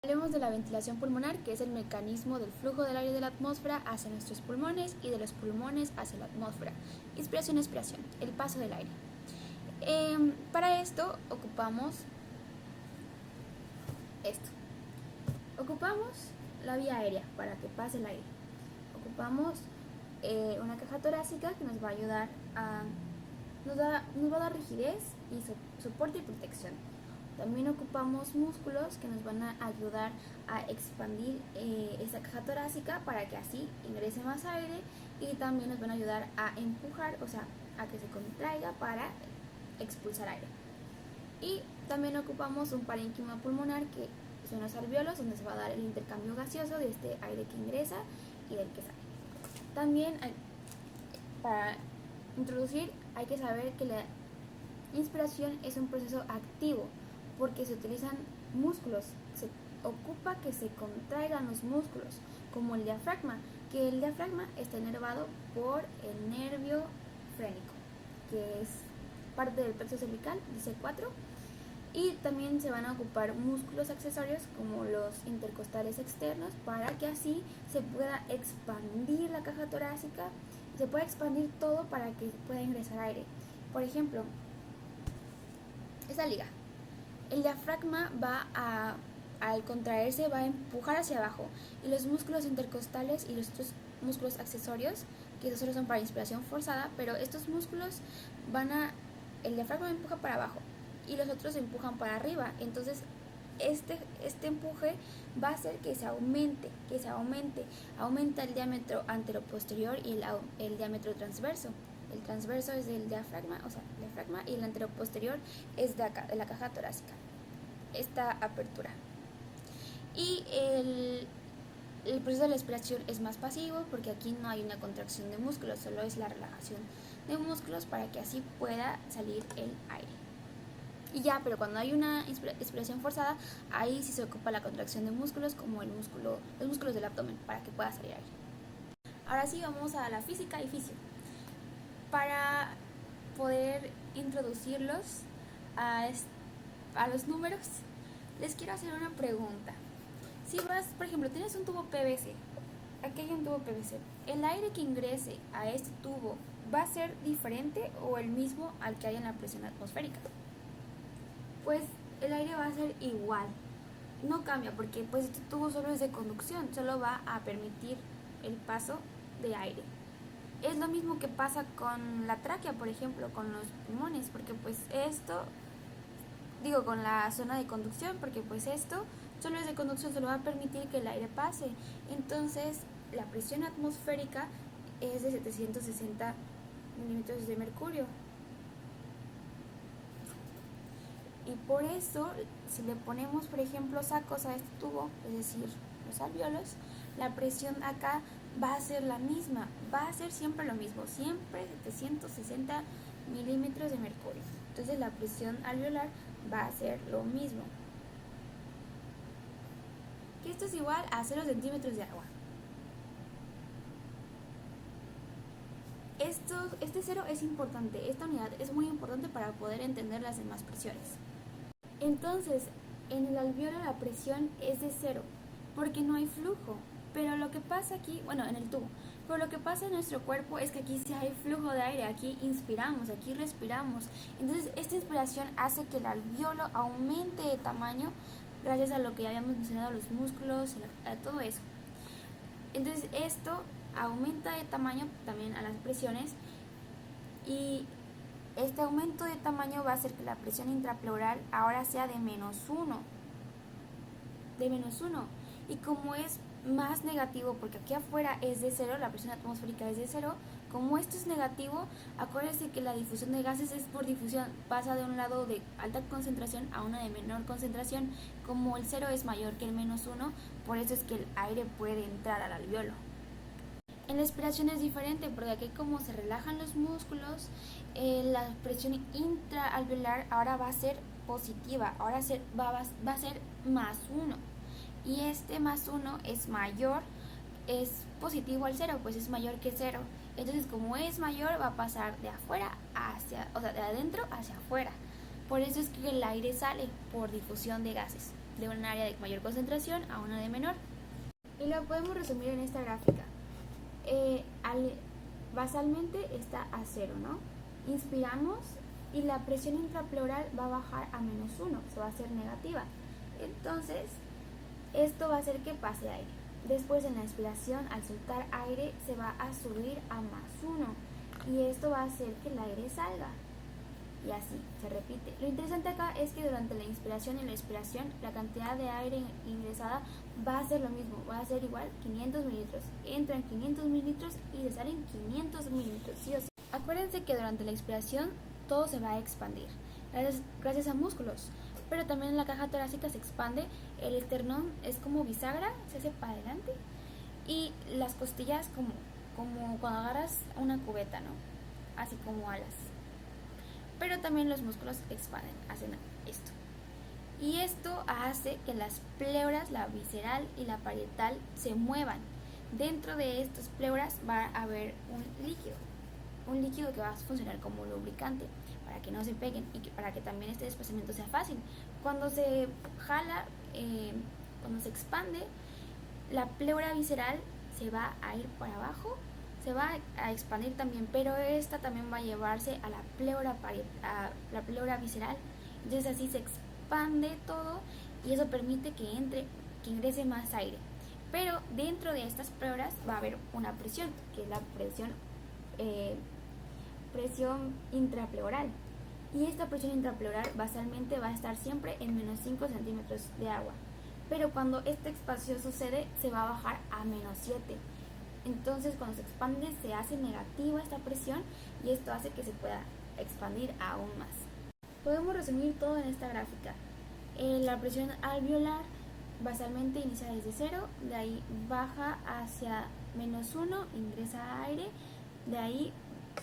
Hablemos de la ventilación pulmonar, que es el mecanismo del flujo del aire de la atmósfera hacia nuestros pulmones y de los pulmones hacia la atmósfera. Inspiración, expiración, el paso del aire. Para esto ocupamos esto. Ocupamos la vía aérea para que pase el aire. Ocupamos una caja torácica que nos va a ayudar nos va a dar rigidez y soporte y protección. También ocupamos músculos que nos van a ayudar a expandir esta caja torácica para que así ingrese más aire, y también nos van a ayudar a empujar, o sea, a que se contraiga para expulsar aire. Y también ocupamos un parénquima pulmonar, que son los alvéolos, donde se va a dar el intercambio gaseoso de este aire que ingresa y del que sale. También para introducir hay que saber que la inspiración es un proceso activo, porque se utilizan músculos, se ocupa que se contraigan los músculos, como el diafragma, que el diafragma está inervado por el nervio frénico, que es parte del plexo cervical, dice 4, y también se van a ocupar músculos accesorios como los intercostales externos para que así se pueda expandir la caja torácica, se pueda expandir todo para que pueda ingresar aire. Por ejemplo, esta liga, el diafragma al contraerse va a empujar hacia abajo, y los músculos intercostales y los otros músculos accesorios, que esos solo son para inspiración forzada, pero estos músculos el diafragma empuja para abajo y los otros empujan para arriba. Entonces este empuje va a hacer que se aumente, aumenta el diámetro anteroposterior y el diámetro transverso. El transverso es del diafragma, o sea, el diafragma, y el anteroposterior es de la caja torácica, esta apertura. Y el proceso de la expiración es más pasivo, porque aquí no hay una contracción de músculos, solo es la relajación de músculos para que así pueda salir el aire. Y ya, pero cuando hay una expiración forzada, ahí sí se ocupa la contracción de músculos, como los músculos del abdomen, para que pueda salir aire. Ahora sí, vamos a la física y fisio. Para poder introducirlos a los números, les quiero hacer una pregunta. Si por ejemplo, tienes un tubo PVC, aquí hay un tubo PVC, el aire que ingrese a este tubo va a ser diferente o el mismo al que hay en la presión atmosférica. Pues el aire va a ser igual, no cambia, porque pues este tubo solo es de conducción, solo va a permitir el paso de aire. Es lo mismo que pasa con la tráquea, por ejemplo, con los pulmones, porque pues con la zona de conducción, porque pues esto solo es de conducción, solo va a permitir que el aire pase. Entonces la presión atmosférica es de 760 milímetros de mercurio. Y por eso, si le ponemos, por ejemplo, sacos a este tubo, es decir, los alvéolos, la presión acá va a ser la misma, va a ser siempre lo mismo, siempre 760 milímetros de mercurio. Entonces la presión alveolar va a ser lo mismo. Que esto es igual a 0 centímetros de agua. Este cero es importante, esta unidad es muy importante para poder entender las demás presiones. Entonces, en el alvéolo la presión es de 0, porque no hay flujo. Pero lo que pasa aquí, en el tubo, pero lo que pasa en nuestro cuerpo es que aquí sí hay flujo de aire, aquí inspiramos, aquí respiramos. Entonces, esta inspiración hace que el alvéolo aumente de tamaño gracias a lo que ya habíamos mencionado, los músculos, a todo eso. Entonces, esto aumenta de tamaño también a las presiones, y este aumento de tamaño va a hacer que la presión intrapleural ahora sea de -1. Y como es más negativo, porque aquí afuera es de 0, la presión atmosférica es de 0, como esto es negativo, acuérdense que la difusión de gases es por difusión, pasa de un lado de alta concentración a una de menor concentración. Como el 0 es mayor que el -1, por eso es que el aire puede entrar al alvéolo. En la expiración es diferente, porque aquí como se relajan los músculos, la presión intraalveolar ahora va a ser positiva, ahora va a ser +1, y este +1 es mayor, es positivo al 0, pues es mayor que 0. Entonces, como es mayor, va a pasar de adentro hacia afuera. Por eso es que el aire sale por difusión de gases. de un área de mayor concentración a una de menor. Y lo podemos resumir en esta gráfica. Basalmente está a 0, ¿no? Inspiramos y la presión intrapleural va a bajar a -1, se va a hacer negativa. Entonces, esto va a hacer que pase aire. Después, en la inspiración, al soltar aire, se va a subir a +1 y esto va a hacer que el aire salga. Y así, se repite. Lo interesante acá es que durante la inspiración y la expiración, la cantidad de aire ingresada va a ser lo mismo, va a ser igual 500 mililitros. Entran 500 mililitros y se salen 500 mililitros, sí o sí. Acuérdense que durante la inspiración todo se va a expandir, gracias a músculos. Pero también la caja torácica se expande, el esternón es como bisagra, se hace para adelante. Y las costillas como cuando agarras una cubeta, ¿no? Así como alas. Pero también los músculos expanden, hacen esto. Y esto hace que las pleuras, la visceral y la parietal, se muevan. Dentro de estas pleuras va a haber un líquido que va a funcionar como lubricante para que no se peguen y para que también este desplazamiento sea fácil. Cuando se jala, cuando se expande, la pleura visceral se va a ir para abajo, se va a expandir también, pero esta también va a llevarse a la pleura visceral. Entonces así se expande todo y eso permite que ingrese más aire. Pero dentro de estas pleuras va a haber una presión, que es la presión intrapleural. Y esta presión intrapleural basalmente va a estar siempre en -5 centímetros de agua. Pero cuando esta expansión sucede, se va a bajar a -7. Entonces, cuando se expande, se hace negativa esta presión y esto hace que se pueda expandir aún más. Podemos resumir todo en esta gráfica. La presión alveolar basalmente inicia desde 0, de ahí baja hacia -1, ingresa aire, de ahí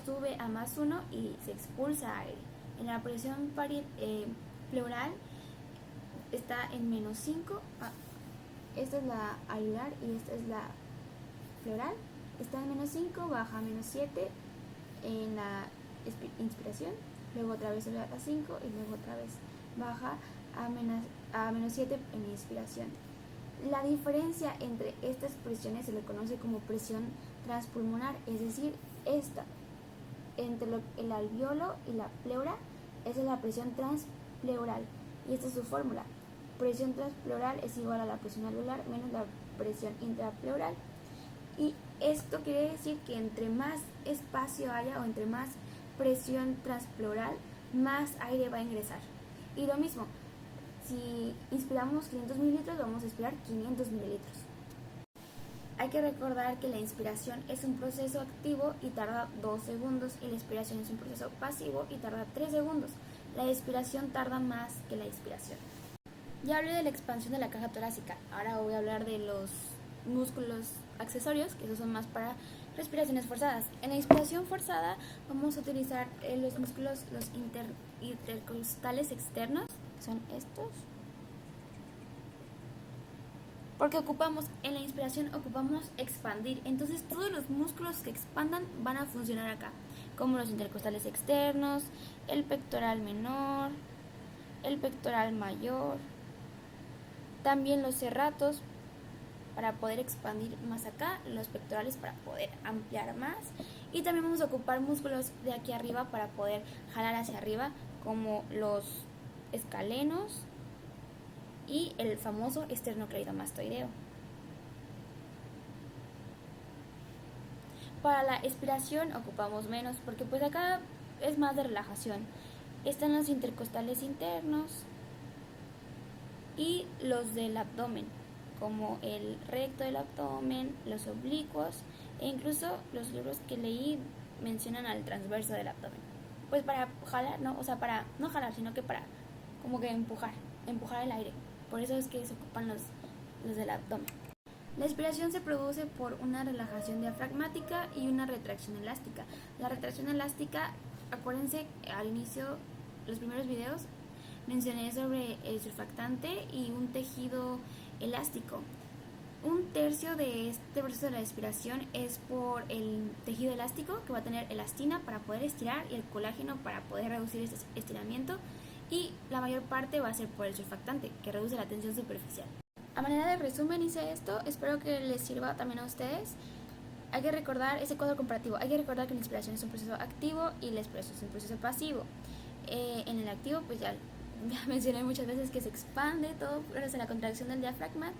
sube a +1 y se expulsa aire. En la presión pleural está en -5, esta es la alveolar y esta es la pleural, está en -5, baja a -7 en la inspiración, luego otra vez sube a 5 y luego otra vez baja a -7 en la inspiración. La diferencia entre estas presiones se le conoce como presión transpulmonar, es decir, esta entre el alveolo y la pleura, esa es la presión transpleural y esta es su fórmula. Presión transpleural es igual a la presión alveolar menos la presión intrapleural. Y esto quiere decir que entre más espacio haya o entre más presión transpleural, más aire va a ingresar. Y lo mismo, si inspiramos 500 mililitros, vamos a expirar 500 mililitros. Hay que recordar que la inspiración es un proceso activo y tarda 2 segundos y la expiración es un proceso pasivo y tarda 3 segundos. La expiración tarda más que la inspiración. Ya hablé de la expansión de la caja torácica, ahora voy a hablar de los músculos accesorios, que esos son más para respiraciones forzadas. En la inspiración forzada vamos a utilizar los músculos, los intercostales externos, que son estos. Porque en la inspiración ocupamos expandir, entonces todos los músculos que expandan van a funcionar acá, como los intercostales externos, el pectoral menor, el pectoral mayor, también los serratos para poder expandir más acá, los pectorales para poder ampliar más, y también vamos a ocupar músculos de aquí arriba para poder jalar hacia arriba, como los escalenos y el famoso esternocleidomastoideo. Para la expiración ocupamos menos porque pues acá es más de relajación. Están los intercostales internos y los del abdomen, como el recto del abdomen, los oblicuos e incluso los libros que leí mencionan al transverso del abdomen. Pues para jalar, ¿no? O sea, para no jalar, sino que para como que empujar el aire. Por eso es que se ocupan los del abdomen. La expiración se produce por una relajación diafragmática y una retracción elástica. La retracción elástica, acuérdense, al inicio, los primeros videos, mencioné sobre el surfactante y un tejido elástico. Un tercio de este proceso de la expiración es por el tejido elástico, que va a tener elastina para poder estirar y el colágeno para poder reducir este estiramiento. y la mayor parte va a ser por el surfactante, que reduce la tensión superficial. A manera de resumen hice esto, espero que les sirva también a ustedes. Hay que recordar ese cuadro comparativo, hay que recordar que la inspiración es un proceso activo y la expiración es un proceso pasivo. En el activo, pues ya mencioné muchas veces que se expande todo gracias a la contracción del diafragma.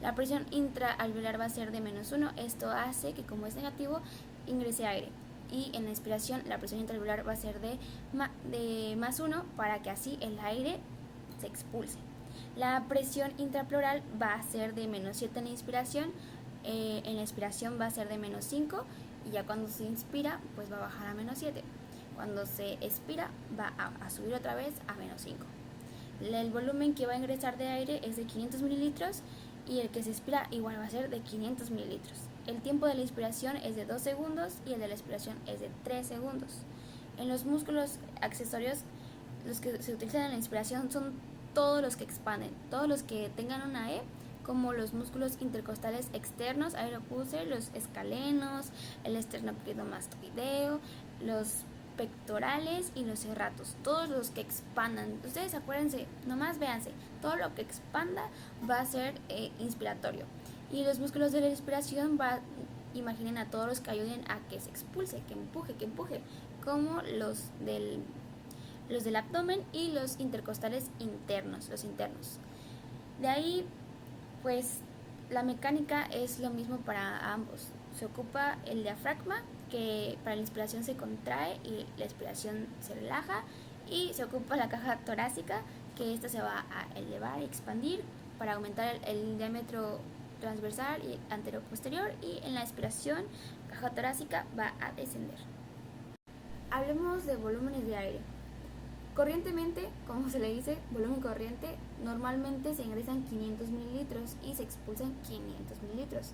La presión intraalveolar va a ser de -1, esto hace que como es negativo ingrese aire. Y en la inspiración la presión intraalveolar va a ser de +1 para que así el aire se expulse. La presión intrapleural va a ser de -7 en la inspiración, en la expiración va a ser de -5 y ya cuando se inspira pues va a bajar a -7. Cuando se expira va a subir otra vez a -5. El volumen que va a ingresar de aire es de 500 mililitros y el que se expira igual va a ser de 500 mililitros. El tiempo de la inspiración es de 2 segundos y el de la expiración es de 3 segundos. En los músculos accesorios, los que se utilizan en la inspiración son todos los que expanden, todos los que tengan una E, como los músculos intercostales externos, aeropulser, los escalenos, el esternocleidomastoideo, los pectorales y los serratos, todos los que expandan. Ustedes acuérdense, nomás véanse, todo lo que expanda va a ser inspiratorio. Y los músculos de la respiración imaginen a todos los que ayuden a que se expulse, que empuje, como los del abdomen y los intercostales internos, los internos. De ahí, pues, la mecánica es lo mismo para ambos. Se ocupa el diafragma, que para la inspiración se contrae y la expiración se relaja, y se ocupa la caja torácica, que esta se va a elevar y expandir para aumentar el diámetro transversal y anteroposterior, y en la expiración la caja torácica va a descender. Hablemos de volúmenes de aire. Corrientemente, como se le dice, volumen corriente, normalmente se ingresan 500 mililitros y se expulsan 500 mililitros.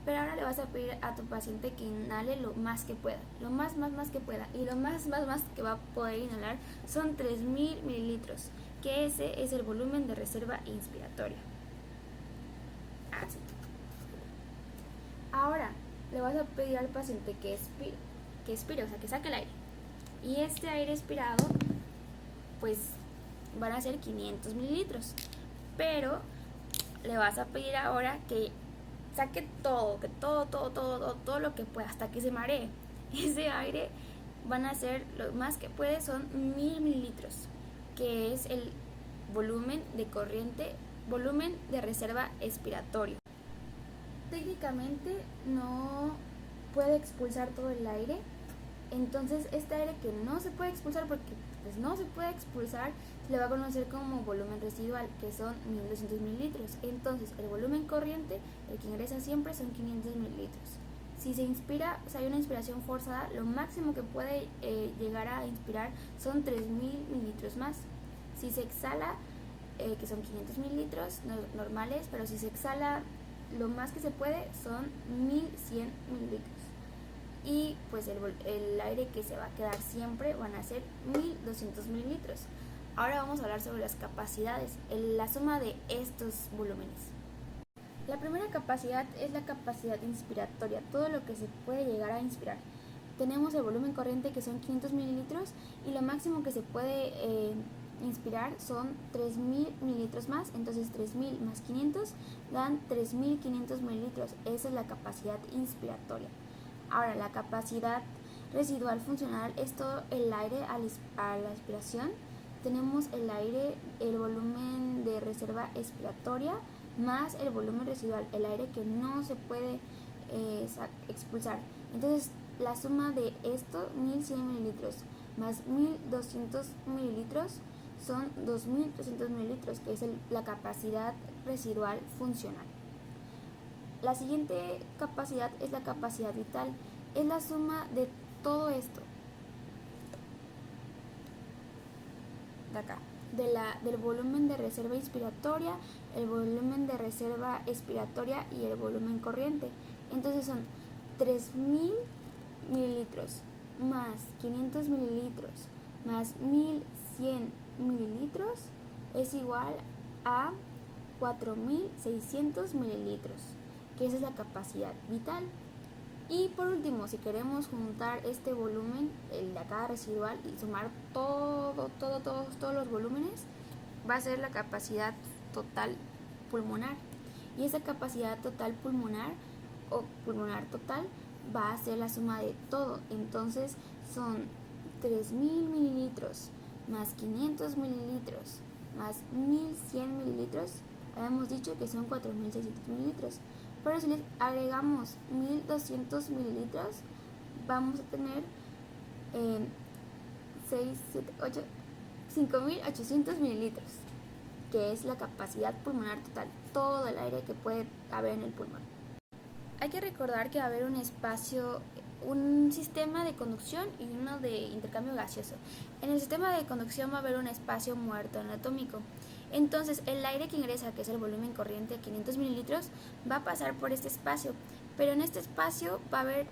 Pero ahora le vas a pedir a tu paciente que inhale lo más que pueda, lo más que pueda. Y lo más que va a poder inhalar son 3000 mililitros, que ese es el volumen de reserva inspiratoria. Así. Ahora le vas a pedir al paciente que expire, o sea, que saque el aire. Y este aire expirado pues van a ser 500 mililitros, pero le vas a pedir ahora que saque todo lo que pueda hasta que se maree. Ese aire van a ser, lo más que puede son 1000 mililitros, que es el volumen de corriente, volumen de reserva expiratorio. Técnicamente no puede expulsar todo el aire, entonces este aire que no se puede expulsar, porque pues no se puede expulsar, se le va a conocer como volumen residual, que son 1200 mililitros. Entonces el volumen corriente, el que ingresa siempre, son 500 mililitros. Si se inspira, o sea, hay una inspiración forzada, lo máximo que puede llegar a inspirar son 3000 mililitros más. Si se exhala, que son 500 mililitros normales, pero si se exhala lo más que se puede son 1100 mililitros. Y pues el aire que se va a quedar siempre van a ser 1200 mililitros. Ahora vamos a hablar sobre las capacidades, la suma de estos volúmenes. La primera capacidad es la capacidad inspiratoria, todo lo que se puede llegar a inspirar. Tenemos el volumen corriente, que son 500 mililitros, y lo máximo que se puede inspirar son 3000 mililitros más. Entonces 3000 más 500 dan 3500 mililitros. Esa es la capacidad inspiratoria. Ahora, la capacidad residual funcional es todo el aire a la expiración. Tenemos el aire, el volumen de reserva expiratoria, más el volumen residual, el aire que no se puede expulsar. Entonces, la suma de esto, 1100 mililitros más 1200 mililitros, son 2300 mililitros, que es la capacidad residual funcional. La siguiente capacidad es la capacidad vital, es la suma de todo esto. De acá, del volumen de reserva inspiratoria, el volumen de reserva expiratoria y el volumen corriente. Entonces son 3000 mililitros más 500 mililitros más 1100 mililitros es igual a 4600 mililitros, que esa es la capacidad vital. Y por último, si queremos juntar este volumen, el de acá residual, y sumar todos los volúmenes, va a ser la capacidad total pulmonar. Y esa capacidad total pulmonar o pulmonar total va a ser la suma de todo. Entonces son 3000 mililitros más 500 mililitros más 1100 mililitros. Habíamos dicho que son 4600 mililitros. Pero si les agregamos 1200 mililitros, vamos a tener 5800 mililitros, que es la capacidad pulmonar total, todo el aire que puede haber en el pulmón. Hay que recordar que va a haber un espacio, un sistema de conducción y uno de intercambio gaseoso. En el sistema de conducción va a haber un espacio muerto anatómico. Entonces el aire que ingresa, que es el volumen corriente de 500 mililitros, va a pasar por este espacio. Pero en este espacio va a haber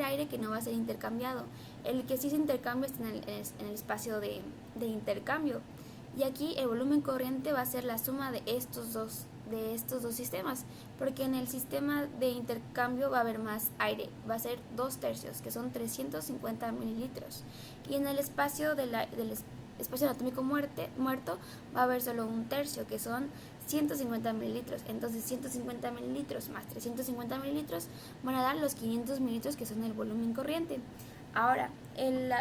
aire que no va a ser intercambiado. El que sí se intercambia está en el espacio de intercambio. Y aquí el volumen corriente va a ser la suma de estos dos sistemas, porque en el sistema de intercambio va a haber más aire, va a ser 2/3, que son 350 mililitros, y en el espacio del espacio anatómico muerto va a haber solo 1/3, que son 150 mililitros. Entonces 150 mililitros más 350 mililitros van a dar los 500 mililitros, que son el volumen corriente. Ahora, el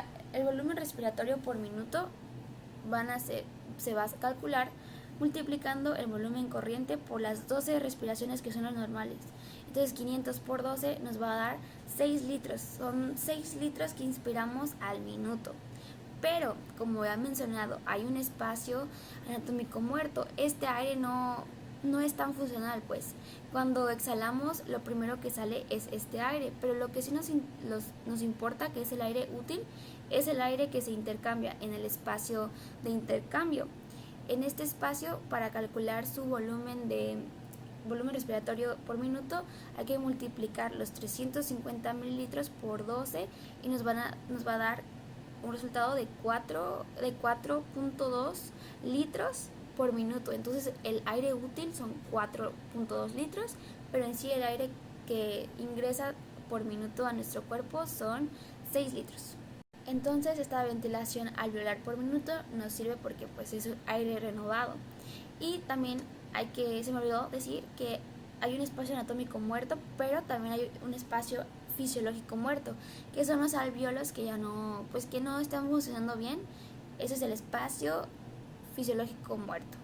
volumen respiratorio por minuto se va a calcular multiplicando el volumen corriente por las 12 respiraciones, que son las normales. Entonces 500 por 12 nos va a dar 6 litros. Son 6 litros que inspiramos al minuto. Pero, como ya mencionado, hay un espacio anatómico muerto. Este aire no es tan funcional, pues. Cuando exhalamos, lo primero que sale es este aire, pero lo que sí nos importa, que es el aire útil, es el aire que se intercambia en el espacio de intercambio. En este espacio, para calcular su volumen respiratorio por minuto, hay que multiplicar los 350 mililitros por 12 y nos va a dar un resultado de 4.2 litros por minuto. Entonces el aire útil son 4.2 litros, pero en sí el aire que ingresa por minuto a nuestro cuerpo son 6 litros. Entonces esta ventilación alveolar por minuto nos sirve porque pues es aire renovado. Y también se me olvidó decir que hay un espacio anatómico muerto, pero también hay un espacio fisiológico muerto, que son los alvéolos que que no están funcionando bien. Ese es el espacio fisiológico muerto.